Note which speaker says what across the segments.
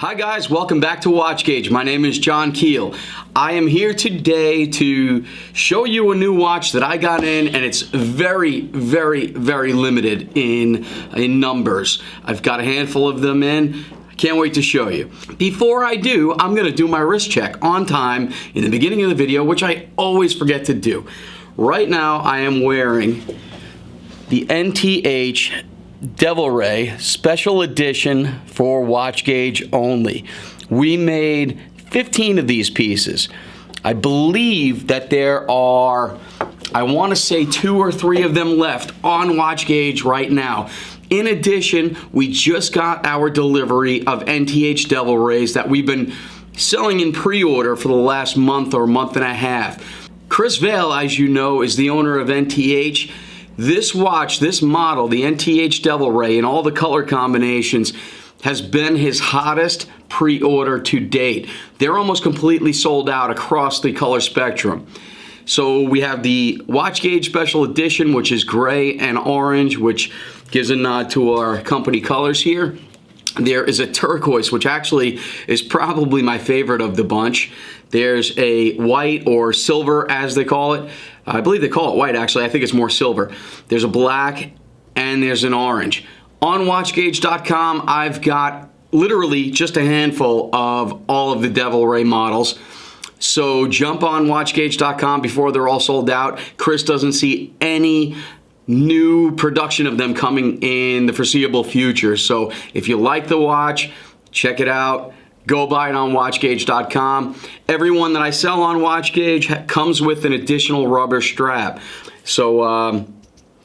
Speaker 1: Hi guys, welcome back to Watch Gauge. My name is John Keel. I am here today to show you a new watch that I got in, and it's very limited in numbers. I've got a handful of them in. I can't wait to show you. Before I do, I'm gonna do my wrist check on time in the beginning of the video, which I always forget to do. Right now, I am wearing the NTH Devil Ray Special Edition for Watch Gauge only. We made 15 of these pieces. I believe that there are, I want to say 2 or 3 of them left on Watch Gauge right now. In addition, we just got our delivery of NTH Devil Rays that we've been selling in pre-order for the last month or month and a half. Chris Vale, as you know, is the owner of NTH. This watch, this model, the NTH Devil Ray, in all the color combinations, has been his hottest pre-order to date. They're almost completely sold out across the color spectrum. So we have the Watch Gauge Special Edition, which is gray and orange, which gives a nod to our company colors here. There is a turquoise, which actually is probably my favorite of the bunch. There's a white, or silver as they call it. I believe they call it white, actually. I think it's more silver. There's a black and there's an orange. On watchgauge.com, I've got literally just a handful of all of the Devil Ray models. So jump on watchgauge.com before they're all sold out. Chris doesn't see any new production of them coming in the foreseeable future. So if you like the watch, check it out. Go buy it on watchgauge.com. Every one that I sell on Watch Gauge comes with an additional rubber strap. So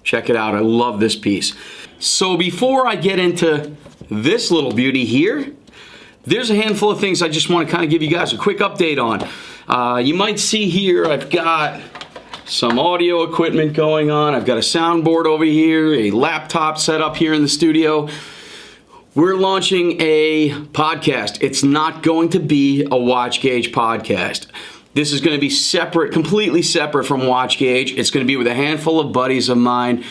Speaker 1: check it out. I love this piece. So before I get into this little beauty here, there's a handful of things I just want to kind of give you guys a quick update on. You might see here I've got some audio equipment going on. I've got a soundboard over here, a laptop set up here in the studio. We're launching a podcast. It's not going to be a Watch Gauge podcast. This is going to be separate, completely separate from Watch Gauge. It's going to be with a handful of buddies of mine.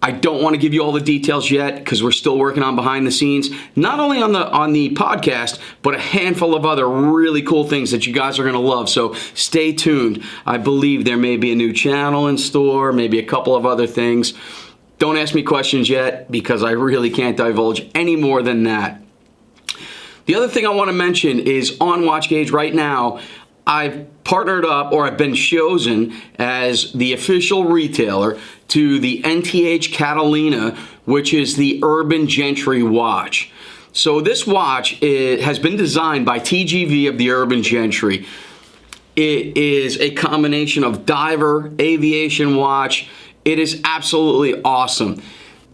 Speaker 1: I don't want to give you all the details yet because we're still working on behind the scenes, not only on the podcast, but a handful of other really cool things that you guys are going to love. So stay tuned. I believe there may be a new channel in store, maybe a couple of other things. Don't ask me questions yet because I really can't divulge any more than that. The other thing I want to mention is on Watch Gauge right now, I've partnered up, or I've been chosen as the official retailer to the NTH Catalina, which is the Urban Gentry watch. So this watch, it has been designed by TGV of the Urban Gentry. It is a combination of diver, aviation watch. It is absolutely awesome.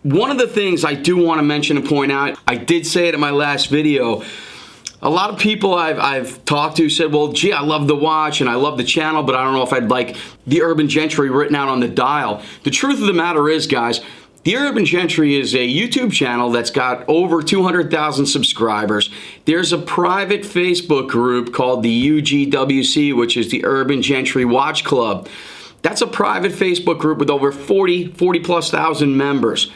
Speaker 1: One of the things I do want to mention and point out, I did say it in my last video, a lot of people I've talked to said, well, gee, I love the watch and I love the channel, but I don't know if I'd like the Urban Gentry written out on the dial. The truth of the matter is, guys, the Urban Gentry is a YouTube channel that's got over 200,000 subscribers. There's a private Facebook group called the UGWC, which is the Urban Gentry Watch Club. That's a private Facebook group with over 40 plus thousand members.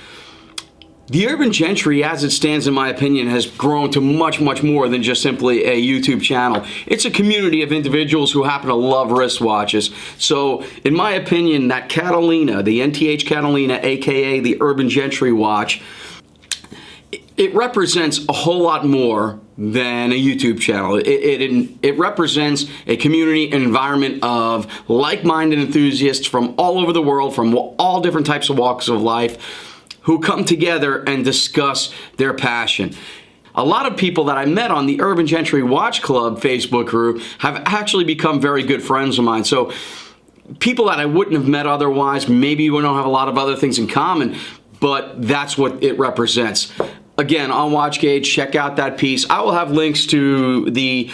Speaker 1: The Urban Gentry, as it stands in my opinion, has grown to much more than just simply a YouTube channel. It's a community of individuals who happen to love wristwatches. So, in my opinion, that Catalina, the NTH Catalina, aka the Urban Gentry watch, it represents a whole lot more than a YouTube channel. It represents a community and environment of like-minded enthusiasts from all over the world, from all different types of walks of life, who come together and discuss their passion. A lot of people that I met on the Urban Gentry Watch Club Facebook group have actually become very good friends of mine. So people that I wouldn't have met otherwise, maybe we don't have a lot of other things in common, but that's what it represents. Again, on Watch Gauge, check out that piece. I will have links to the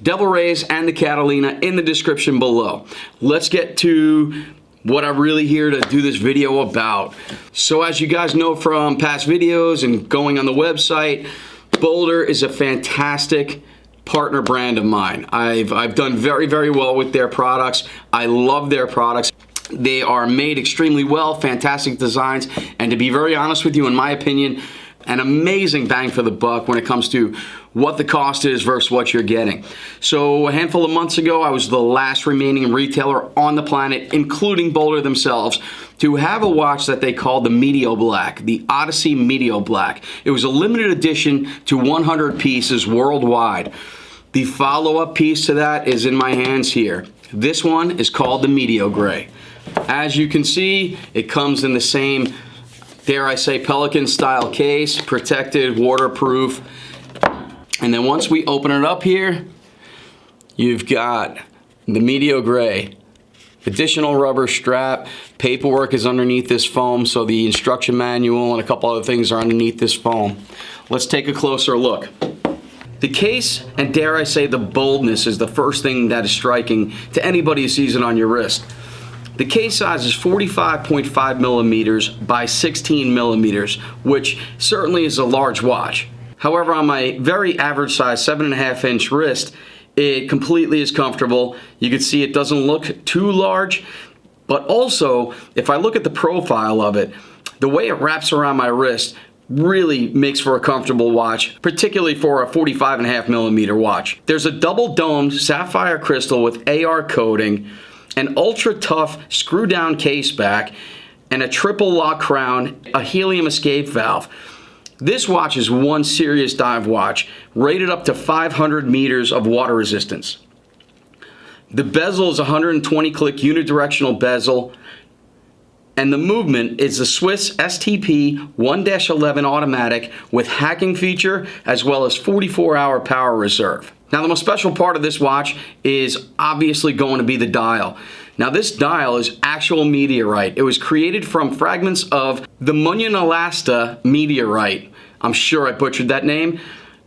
Speaker 1: Devil Rays and the Catalina in the description below. Let's get to what I'm really here to do this video about. So as you guys know from past videos and going on the website, BOLDR is a fantastic partner brand of mine. I've done very well with their products. I love their products. They are made extremely well, fantastic designs, and to be very honest with you, in my opinion, an amazing bang for the buck when it comes to what the cost is versus what you're getting. So a handful of months ago, I was the last remaining retailer on the planet, including BOLDR themselves, to have a watch that they called the MeteoBlack, the Odyssey MeteoBlack. It was a limited edition to 100 pieces worldwide. The follow-up piece to that is in my hands here. This one is called the MeteoGrey. As you can see, it comes in the same, dare I say, Pelican style case, protected, waterproof. And then once we open it up here, you've got the MeteoGrey. Additional rubber strap, paperwork is underneath this foam, so the instruction manual and a couple other things are underneath this foam. Let's take a closer look. The case, and dare I say the boldness, is the first thing that is striking to anybody who sees it on your wrist. The case size is 45.5 millimeters by 16 millimeters, which certainly is a large watch. However, on my very average size 7.5 inch wrist, it completely is comfortable. You can see it doesn't look too large, but also if I look at the profile of it, the way it wraps around my wrist really makes for a comfortable watch, particularly for a 45.5 millimeter watch. There's a double domed sapphire crystal with AR coating, an ultra tough screw down case back, and a triple lock crown, a helium escape valve. This watch is one serious dive watch, rated up to 500 meters of water resistance. The bezel is 120 click unidirectional bezel, and the movement is the Swiss STP 1-11 automatic with hacking feature as well as 44-hour power reserve. Now the most special part of this watch is obviously going to be the dial. Now this dial is actual meteorite. It was created from fragments of the Munyanalasta meteorite. I'm sure I butchered that name,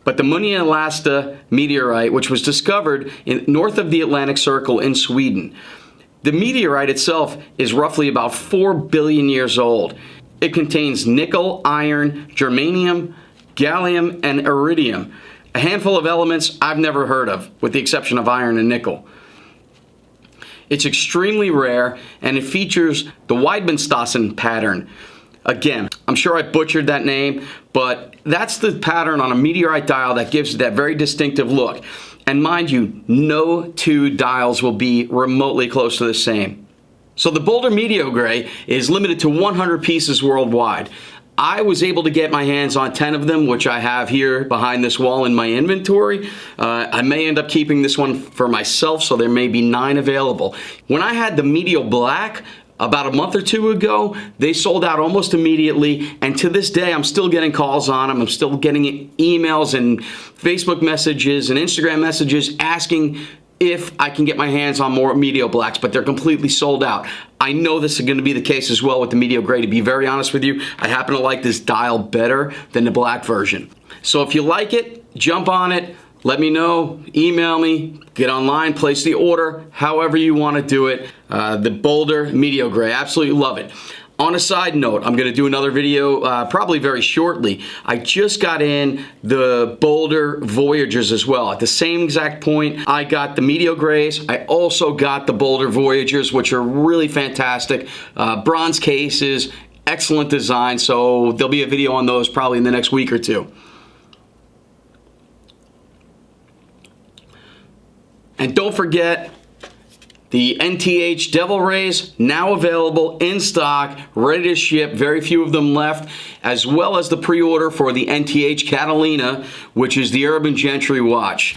Speaker 1: but the Munyanalasta meteorite, which was discovered north of the Atlantic Circle in Sweden. The meteorite itself is roughly about 4 billion years old. It contains nickel, iron, germanium, gallium, and iridium. A handful of elements I've never heard of, with the exception of iron and nickel. It's extremely rare, and it features the Weidmann-Stassen pattern. Again, I'm sure I butchered that name, but that's the pattern on a meteorite dial that gives it that very distinctive look. And mind you, no two dials will be remotely close to the same. So the BOLDR MeteoGrey is limited to 100 pieces worldwide. I was able to get my hands on 10 of them, which I have here behind this wall in my inventory. I may end up keeping this one for myself, so there may be 9 available. When I had the MeteoBlack about a month or two ago, they sold out almost immediately, and to this day I'm still getting calls on them. I'm still getting emails and Facebook messages and Instagram messages asking if I can get my hands on more MeteoBlacks, but they're completely sold out. I know this is going to be the case as well with the MeteoGrey. To be very honest with you, I happen to like this dial better than the black version. So if you like it, jump on it. Let me know, email me, get online, place the order, however you want to do it. The BOLDR MeteoGrey, absolutely love it. On a side note, I'm going to do another video probably very shortly. I just got in the BOLDR Voyagers as well. At the same exact point, I got the MeteoGreys. I also got the BOLDR Voyagers, which are really fantastic. Bronze cases, excellent design, so there'll be a video on those probably in the next week or two. And don't forget, the NTH Devil Rays now available in stock, ready to ship, very few of them left, as well as the pre-order for the NTH Catalina, which is the Urban Gentry watch.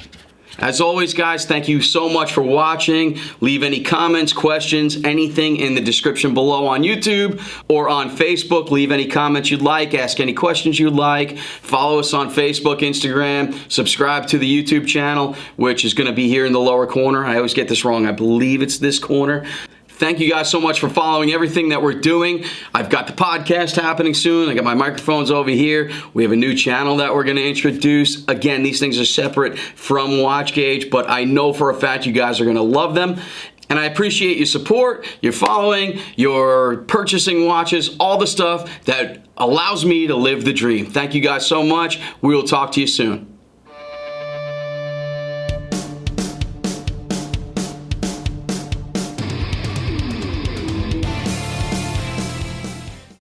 Speaker 1: As always, guys, thank you so much for watching. Leave any comments, questions, anything in the description below on YouTube or on Facebook. Leave any comments you'd like, ask any questions you'd like. Follow us on Facebook, Instagram, subscribe to the YouTube channel, which is going to be here in the lower corner. I always get this wrong. I believe it's this corner. Thank you guys so much for following everything that we're doing. I've got the podcast happening soon. I got my microphones over here. We have a new channel that we're going to introduce. Again, these things are separate from WatchGauge, but I know for a fact you guys are going to love them. And I appreciate your support, your following, your purchasing watches, all the stuff that allows me to live the dream. Thank you guys so much. We will talk to you soon.